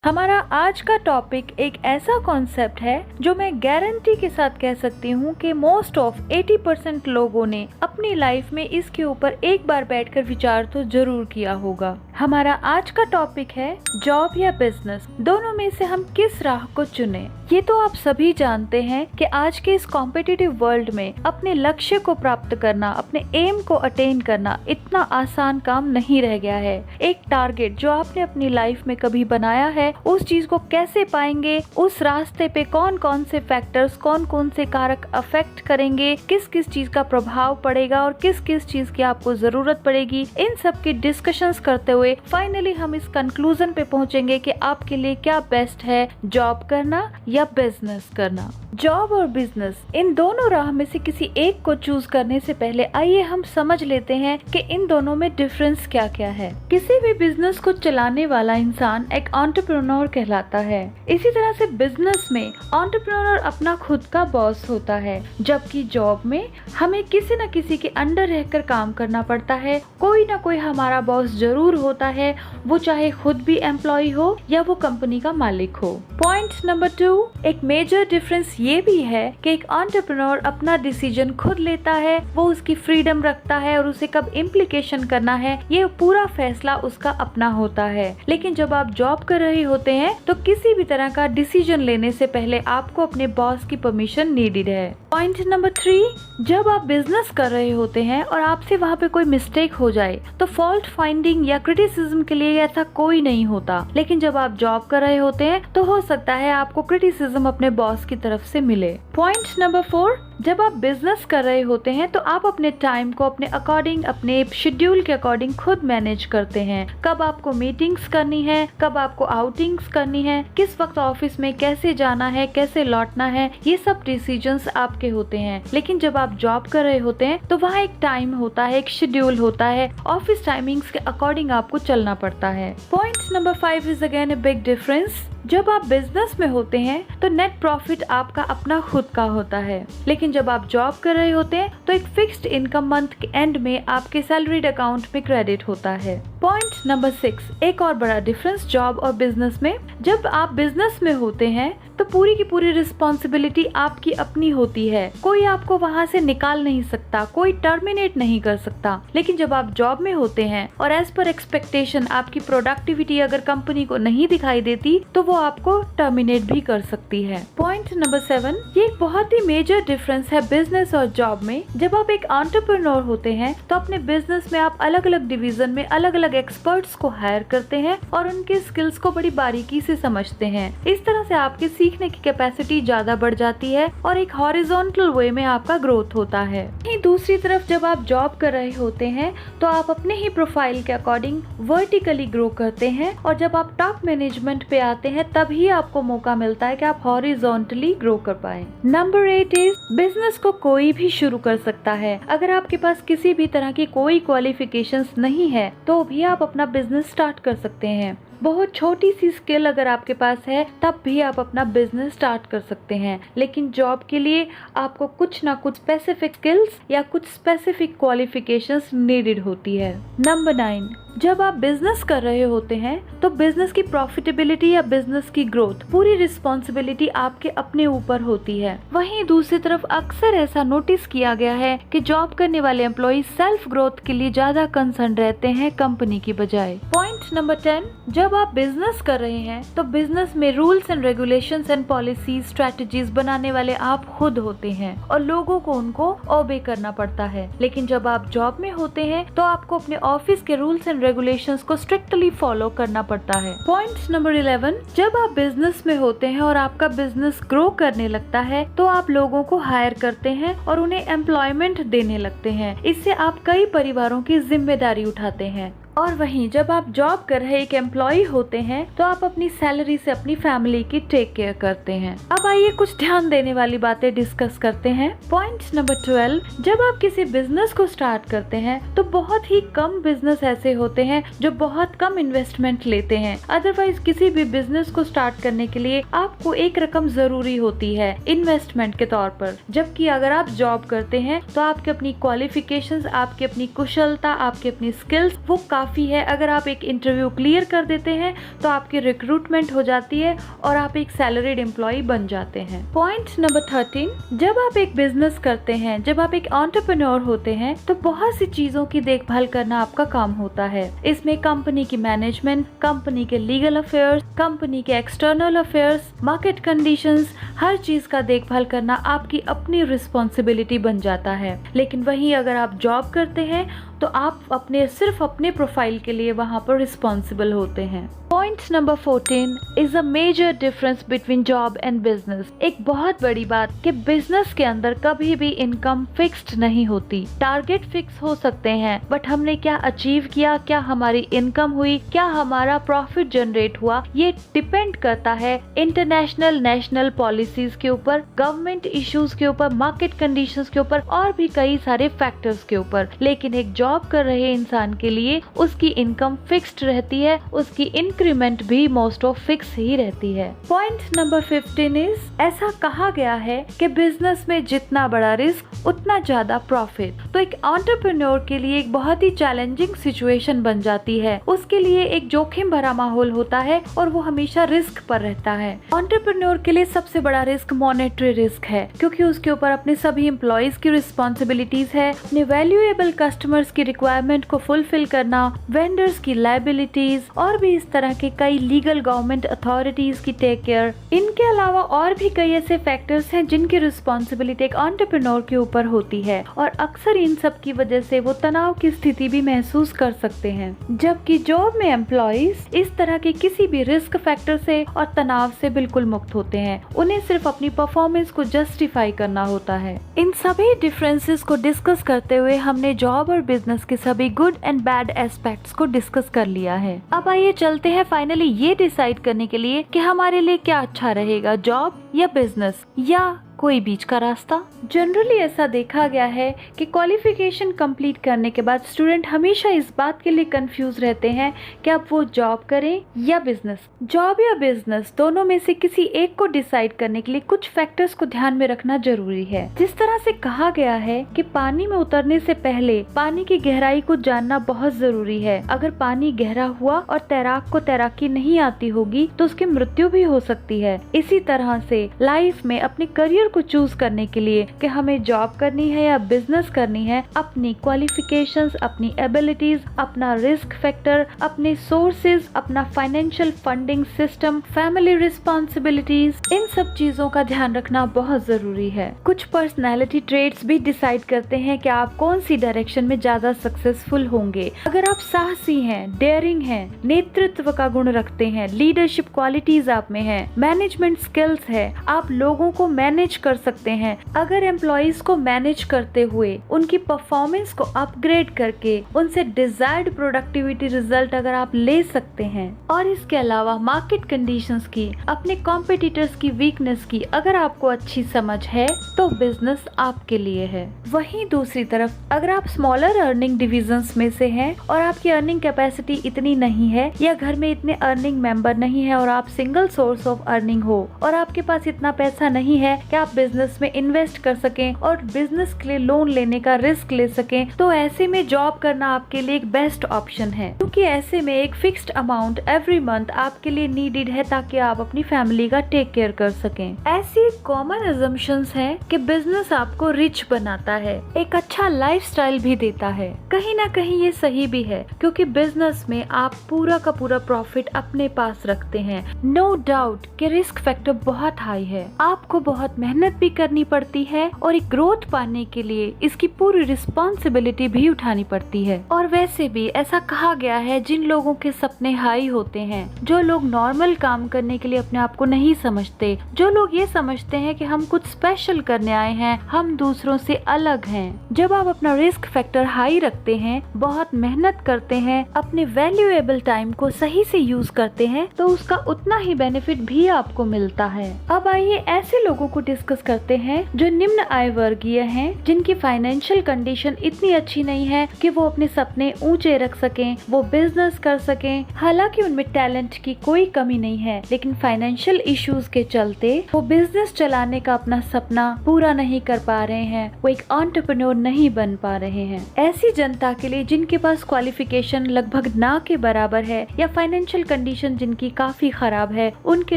हमारा आज का टॉपिक एक ऐसा कॉन्सेप्ट है जो मैं गारंटी के साथ कह सकती हूँ कि मोस्ट ऑफ 80% लोगों ने अपनी लाइफ में इसके ऊपर एक बार बैठकर विचार तो जरूर किया होगा। हमारा आज का टॉपिक है जॉब या बिजनेस, दोनों में से हम किस राह को चुने। ये तो आप सभी जानते हैं कि आज के इस कॉम्पिटिटिव वर्ल्ड में अपने लक्ष्य को प्राप्त करना, अपने एम को अटेन करना इतना आसान काम नहीं रह गया है। एक टारगेट जो आपने अपनी लाइफ में कभी बनाया है, उस चीज को कैसे पाएंगे, उस रास्ते पे कौन कौन से फैक्टर्स, कौन कौन से कारक अफेक्ट करेंगे, किस किस चीज का प्रभाव पड़ेगा और किस किस चीज की आपको जरूरत पड़ेगी, इन सब की डिस्कशंस करते हुए फाइनली हम इस कंक्लूजन पे पहुंचेंगे कि आपके लिए क्या बेस्ट है, जॉब करना या बिजनेस करना। जॉब और बिजनेस, इन दोनों राह में से किसी एक को चूज करने से पहले आइए हम समझ लेते हैं कि इन दोनों में डिफरेंस क्या क्या है। किसी भी बिजनेस को चलाने वाला इंसान एक एंटरप्रेन्योर कहलाता है। इसी तरह से बिजनेस में एंटरप्रेन्योर अपना खुद का बॉस होता है, जबकि जॉब में हमें किसी न किसी के अंडर रहकर काम करना पड़ता है। कोई ना कोई हमारा बॉस जरूर होता है, वो चाहे खुद भी एम्प्लॉय हो या वो कंपनी का मालिक हो। पॉइंट नंबर 2, एक मेजर डिफरेंस ये भी है कि एक एंटरप्रेन्योर अपना डिसीजन खुद लेता है, वो उसकी फ्रीडम रखता है और उसे कब इम्प्लीकेशन करना है ये पूरा फैसला उसका अपना होता है। लेकिन जब आप जॉब कर रहे होते हैं तो किसी भी तरह का डिसीजन लेने से पहले आपको अपने बॉस की परमिशन नीडेड है। पॉइंट नंबर 3, जब आप बिजनेस कर रहे होते हैं और आपसे वहाँ पे कोई मिस्टेक हो जाए तो फॉल्ट फाइंडिंग या क्रिटिसिज्म के लिए ऐसा कोई नहीं होता। लेकिन जब आप जॉब कर रहे होते हैं तो हो सकता है आपको क्रिटिसिज्म अपने बॉस की तरफ से मिले। पॉइंट नंबर 4, जब आप बिजनेस कर रहे होते हैं तो आप अपने टाइम को अपने अकॉर्डिंग, अपने शेड्यूल के अकॉर्डिंग खुद मैनेज करते हैं। कब आपको मीटिंग्स करनी है, कब आपको आउटिंग्स करनी है, किस वक्त ऑफिस में कैसे जाना है, कैसे लौटना है, ये सब डिसीजंस आपके होते हैं। लेकिन जब आप जॉब कर रहे होते हैं तो वहाँ एक टाइम होता है, एक शेड्यूल होता है, ऑफिस टाइमिंग्स के अकॉर्डिंग आपको चलना पड़ता है। Point number 5 is again a big difference. जब आप बिजनेस में होते हैं तो नेट प्रॉफिट आपका अपना खुद का होता है, लेकिन जब आप जॉब कर रहे होते हैं तो एक फिक्स्ड इनकम मंथ के एंड में आपके सैलरीड अकाउंट में क्रेडिट होता है। पॉइंट नंबर 6, एक और बड़ा डिफरेंस जॉब और बिजनेस में। जब आप बिजनेस में होते हैं तो पूरी की पूरी रिस्पॉन्सिबिलिटी आपकी अपनी होती है, कोई आपको वहाँ से निकाल नहीं सकता, कोई टर्मिनेट नहीं कर सकता। लेकिन जब आप जॉब में होते हैं और एज पर एक्सपेक्टेशन आपकी प्रोडक्टिविटी अगर कंपनी को नहीं दिखाई देती तो वो आपको टर्मिनेट भी कर सकती है। पॉइंट नंबर 7, ये एक बहुत ही मेजर डिफरेंस है बिजनेस और जॉब में। जब आप एक एंटरप्रेन्योर होते हैं तो अपने बिजनेस में आप अलग अलग डिवीजन में अलग अलग एक्सपर्ट्स को हायर करते हैं और उनके स्किल्स को बड़ी बारीकी से समझते हैं। इस तरह से आपके सीखने की कैपेसिटी ज्यादा बढ़ जाती है और एक हॉरिजॉन्टल वे में आपका ग्रोथ होता है। वहीं दूसरी तरफ जब आप जॉब कर रहे होते हैं तो आप अपने ही प्रोफाइल के अकॉर्डिंग वर्टिकली ग्रो करते हैं और जब आप टॉप मैनेजमेंट पे आते हैं तभी आपको मौका मिलता है कि आप हॉरिजॉन्टली ग्रो कर पाए। नंबर 8 इज बिजनेस को कोई भी शुरू कर सकता है। अगर आपके पास किसी भी तरह की कोई क्वालिफिकेशंस नहीं है तो भी आप अपना बिजनेस स्टार्ट कर सकते हैं। बहुत छोटी सी स्किल अगर आपके पास है तब भी आप अपना बिजनेस स्टार्ट कर सकते हैं। लेकिन जॉब के लिए आपको कुछ ना कुछ स्पेसिफिक स्किल्स या कुछ स्पेसिफिक क्वालिफिकेशंस नीडेड होती है। नंबर 9, जब आप बिजनेस कर रहे होते हैं तो बिजनेस की प्रॉफिटेबिलिटी या बिजनेस की ग्रोथ पूरी रिस्पॉन्सिबिलिटी आपके अपने ऊपर होती है। वहीं दूसरी तरफ अक्सर ऐसा नोटिस किया गया है कि जॉब करने वाले एम्प्लॉय सेल्फ ग्रोथ के लिए ज्यादा कंसर्न रहते हैं कंपनी की बजाय। पॉइंट नंबर 10, जब आप बिजनेस कर रहे हैं तो बिजनेस में rules and regulations and policies, strategies बनाने वाले आप खुद होते हैं और लोगों को उनको ओबे करना पड़ता है। लेकिन जब आप जॉब में होते हैं तो आपको अपने ऑफिस के रूल्स एंड रेगुलेशंस को स्ट्रिक्टली फॉलो करना पड़ता है। पॉइंट नंबर 11, जब आप बिजनेस में होते हैं और आपका बिजनेस ग्रो करने लगता है तो आप लोगों को हायर करते हैं और उन्हें एम्प्लॉयमेंट देने लगते हैं। इससे आप कई परिवारों की जिम्मेदारी उठाते हैं। और वहीं जब आप जॉब कर रहे एक एम्प्लॉय होते हैं तो आप अपनी सैलरी से अपनी फैमिली की टेक केयर करते हैं। अब आइए कुछ ध्यान देने वाली बातें डिस्कस करते हैं। पॉइंट नंबर 12, जब आप किसी बिजनेस को स्टार्ट करते हैं तो बहुत ही कम बिजनेस ऐसे होते हैं जो बहुत कम इन्वेस्टमेंट लेते हैं। अदरवाइज किसी भी बिजनेस को स्टार्ट करने के लिए आपको एक रकम जरूरी होती है इन्वेस्टमेंट के तौर पर, जबकि अगर आप जॉब करते हैं तो आपकी अपनी क्वालिफिकेशंस, आपकी अपनी कुशलता, आपकी अपनी स्किल्स वो काफी काफ़ी है। अगर आप एक इंटरव्यू क्लियर कर देते हैं तो आपकी रिक्रूटमेंट हो जाती है और आप एक सैलरीड एम्प्लॉय बन जाते हैं। पॉइंट नंबर 13, जब आप एक बिजनेस करते हैं, जब आप एक एंटरप्रेन्योर होते हैं तो बहुत सी चीजों की देखभाल करना आपका काम होता है। इसमें कंपनी की मैनेजमेंट, कंपनी के लीगल अफेयर्स, कंपनी के एक्सटर्नल अफेयर्स, मार्केट कंडीशंस, हर चीज का देखभाल करना आपकी अपनी रिस्पॉन्सिबिलिटी बन जाता है। लेकिन वहीं अगर आप जॉब करते हैं तो आप सिर्फ अपने प्रोफाइल के लिए वहाँ पर रिस्पॉन्सिबल होते हैं। Point number 14 is a major difference between job and business. एक बहुत बड़ी बात कि बिजनेस के अंदर कभी भी इनकम फिक्स्ड नहीं होती। टारगेट फिक्स हो सकते हैं बट हमने क्या अचीव किया, क्या हमारी इनकम हुई, क्या हमारा प्रॉफिट जनरेट हुआ, ये डिपेंड करता है इंटरनेशनल नेशनल पॉलिसीज के ऊपर, गवर्नमेंट इश्यूज के ऊपर, मार्केट कंडीशंस के ऊपर और भी कई सारे फैक्टर्स के ऊपर। लेकिन एक जॉब कर रहे इंसान के लिए उसकी इनकम फिक्स्ड रहती है, उसकी इंक्रीमेंट भी मोस्ट ऑफ फिक्स ही रहती है। पॉइंट नंबर 15 इज, ऐसा कहा गया है कि बिजनेस में जितना बड़ा रिस्क उतना ज्यादा प्रॉफिट। तो एक एंटरप्रेन्योर के लिए एक बहुत ही चैलेंजिंग सिचुएशन बन जाती है। उसके लिए एक जोखिम भरा माहौल होता है और वो हमेशा रिस्क पर रहता है। एंटरप्रेन्योर के लिए सबसे बड़ा रिस्क मॉनेटरी रिस्क है, क्योंकि उसके ऊपर अपने सभी एम्प्लॉइज की रिस्पॉन्सिबिलिटीज है, अपने वैल्यूएबल कस्टमर्स की रिक्वायरमेंट को फुलफिल करना, वेंडर्स की लायबिलिटीज और भी इस तरह के कई लीगल गवर्नमेंट अथॉरिटीज की टेक केयर। इनके अलावा और भी कई ऐसे फैक्टर्स हैं जिनकी रिस्पॉन्सिबिलिटी एक एंटरप्रेन्योर के ऊपर होती है और अक्सर इन सब की वजह से वो तनाव की स्थिति भी महसूस कर सकते हैं। जबकि जॉब में एम्प्लॉइज इस तरह के किसी भी रिस्क फैक्टर से और तनाव से बिल्कुल मुक्त होते हैं। उन्हें सिर्फ अपनी परफॉर्मेंस को जस्टिफाई करना होता है। इन सभी डिफरेंसेस को डिस्कस करते हुए हमने जॉब और बिजनेस के सभी गुड एंड बैड एस्पेक्ट्स को डिस्कस कर लिया है। अब आइए चलते हैं फाइनली ये डिसाइड करने के लिए कि हमारे लिए क्या अच्छा रहेगा, जॉब या बिजनेस या कोई बीच का रास्ता। जनरली ऐसा देखा गया है कि क्वालिफिकेशन कंप्लीट करने के बाद स्टूडेंट हमेशा इस बात के लिए कंफ्यूज रहते हैं कि अब वो जॉब करें या बिजनेस। जॉब या बिजनेस दोनों में से किसी एक को डिसाइड करने के लिए कुछ फैक्टर्स को ध्यान में रखना जरूरी है। जिस तरह से कहा गया है कि पानी में उतरने से पहले पानी की गहराई को जानना बहुत जरूरी है। अगर पानी गहरा हुआ और तैराक को तैराकी नहीं आती होगी तो उसकी मृत्यु भी हो सकती है। इसी तरह से लाइफ में अपने करियर को चूज करने के लिए कि हमें जॉब करनी है या बिजनेस करनी है, अपनी क्वालिफिकेशंस, अपनी एबिलिटीज, अपना रिस्क फैक्टर, अपने सोर्सेज, अपना financial funding system, family responsibilities, इन सब चीजों का ध्यान रखना बहुत जरूरी है। कुछ पर्सनैलिटी ट्रेट्स भी डिसाइड करते हैं कि आप कौन सी डायरेक्शन में ज्यादा सक्सेसफुल होंगे। अगर आप साहसी हैं, डेयरिंग हैं, नेतृत्व का गुण रखते हैं, लीडरशिप क्वालिटीज आप में है, मैनेजमेंट स्किल्स है, आप लोगों को मैनेज कर सकते हैं। अगर एम्प्लॉइज को मैनेज करते हुए उनकी परफॉर्मेंस को अपग्रेड करके उनसे डिजायर्ड प्रोडक्टिविटी रिजल्ट अगर आप ले सकते हैं और इसके अलावा मार्केट कंडीशंस की, अपने कॉम्पिटिटर्स की वीकनेस की अगर आपको अच्छी समझ है तो बिजनेस आपके लिए है। वहीं दूसरी तरफ अगर आप स्मॉलर अर्निंग डिविजन्स में से हैं और आपकी अर्निंग कैपेसिटी इतनी नहीं है या घर में इतने अर्निंग मेंबर नहीं है और आप सिंगल सोर्स ऑफ अर्निंग हो और आपके पास इतना पैसा नहीं है कि आप बिजनेस में इन्वेस्ट कर सकें और बिजनेस के लिए लोन लेने का रिस्क ले सकें, तो ऐसे में जॉब करना आपके लिए एक बेस्ट ऑप्शन है, क्योंकि ऐसे में एक फिक्स्ड अमाउंट एवरी मंथ आपके लिए नीडेड है ताकि आप अपनी फैमिली का टेक केयर कर सकें। ऐसी कॉमन अजम्पशंस हैं कि बिजनेस आपको रिच बनाता है, एक अच्छा लाइफस्टाइल भी देता है। कहीं ना कहीं ये सही भी है, क्योंकि बिजनेस में आप पूरा का पूरा प्रॉफिट अपने पास रखते हैं। नो डाउट कि रिस्क फैक्टर बहुत हाई है, आपको बहुत मेहनत भी करनी पड़ती है और एक ग्रोथ पाने के लिए इसकी पूरी रिस्पॉन्सिबिलिटी भी उठानी पड़ती है। और वैसे भी ऐसा कहा गया है जिन लोगों के सपने हाई होते हैं, जो लोग नॉर्मल काम करने के लिए अपने आप को नहीं समझते, जो लोग ये समझते हैं कि हम कुछ स्पेशल करने आए हैं, हम दूसरों से अलग हैं। जब आप अपना रिस्क फैक्टर हाई रखते हैं, बहुत मेहनत करते हैं, अपने वैल्यूएबल टाइम को सही से यूज करते हैं, तो उसका उतना ही बेनिफिट भी आपको मिलता है। अब आइए ऐसे लोगों को डिस्कस डिस्कस करते हैं जो निम्न आय वर्गीय हैं, जिनकी फाइनेंशियल कंडीशन इतनी अच्छी नहीं है कि वो अपने सपने ऊंचे रख सकें, वो बिजनेस कर सकें। हालांकि उनमें टैलेंट की कोई कमी नहीं है, लेकिन फाइनेंशियल इश्यूज के चलते वो बिजनेस चलाने का अपना सपना पूरा नहीं कर पा रहे हैं, वो एक एंटरप्रेन्योर नहीं बन पा रहे हैं। ऐसी जनता के लिए जिनके पास क्वालिफिकेशन लगभग ना के बराबर है या फाइनेंशियल कंडीशन जिनकी काफी खराब है, उनके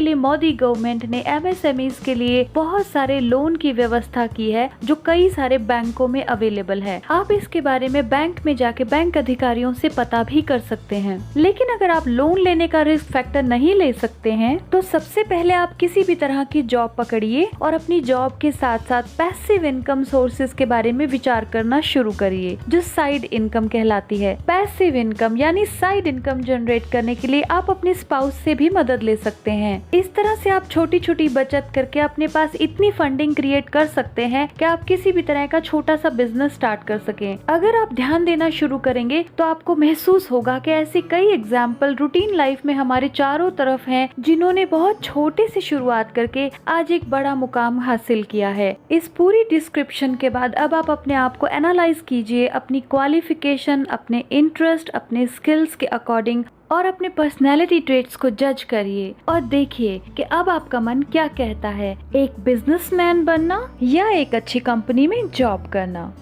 लिए मोदी गवर्नमेंट ने एमएसएमईज के लिए बहुत सारे लोन की व्यवस्था की है जो कई सारे बैंकों में अवेलेबल है। आप इसके बारे में बैंक में जाके बैंक अधिकारियों से पता भी कर सकते हैं। लेकिन अगर आप लोन लेने का रिस्क फैक्टर नहीं ले सकते हैं तो सबसे पहले आप किसी भी तरह की जॉब पकड़िए और अपनी जॉब के साथ साथ पैसिव इनकम सोर्सेज के बारे में विचार करना शुरू करिए, जो साइड इनकम कहलाती है। पैसिव इनकम यानी साइड इनकम जनरेट करने के लिए आप अपने स्पाउस से भी मदद ले सकते हैं। इस तरह से आप छोटी छोटी बचत करके अपने पास इतनी फंडिंग क्रिएट कर सकते हैं कि आप किसी भी तरह का छोटा सा बिजनेस स्टार्ट कर सकें। अगर आप ध्यान देना शुरू करेंगे तो आपको महसूस होगा कि ऐसे कई एग्जाम्पल रूटीन लाइफ में हमारे चारों तरफ हैं, जिन्होंने बहुत छोटे से शुरुआत करके आज एक बड़ा मुकाम हासिल किया है। इस पूरी डिस्क्रिप्शन के बाद अब आप अपने आप को एनालाइज कीजिए, अपनी क्वालिफिकेशन, अपने इंटरेस्ट, अपने स्किल्स के अकॉर्डिंग और अपने पर्सनैलिटी ट्रेट्स को जज करिए और देखिए कि अब आपका मन क्या कहता है, एक बिजनेसमैन बनना या एक अच्छी कंपनी में जॉब करना।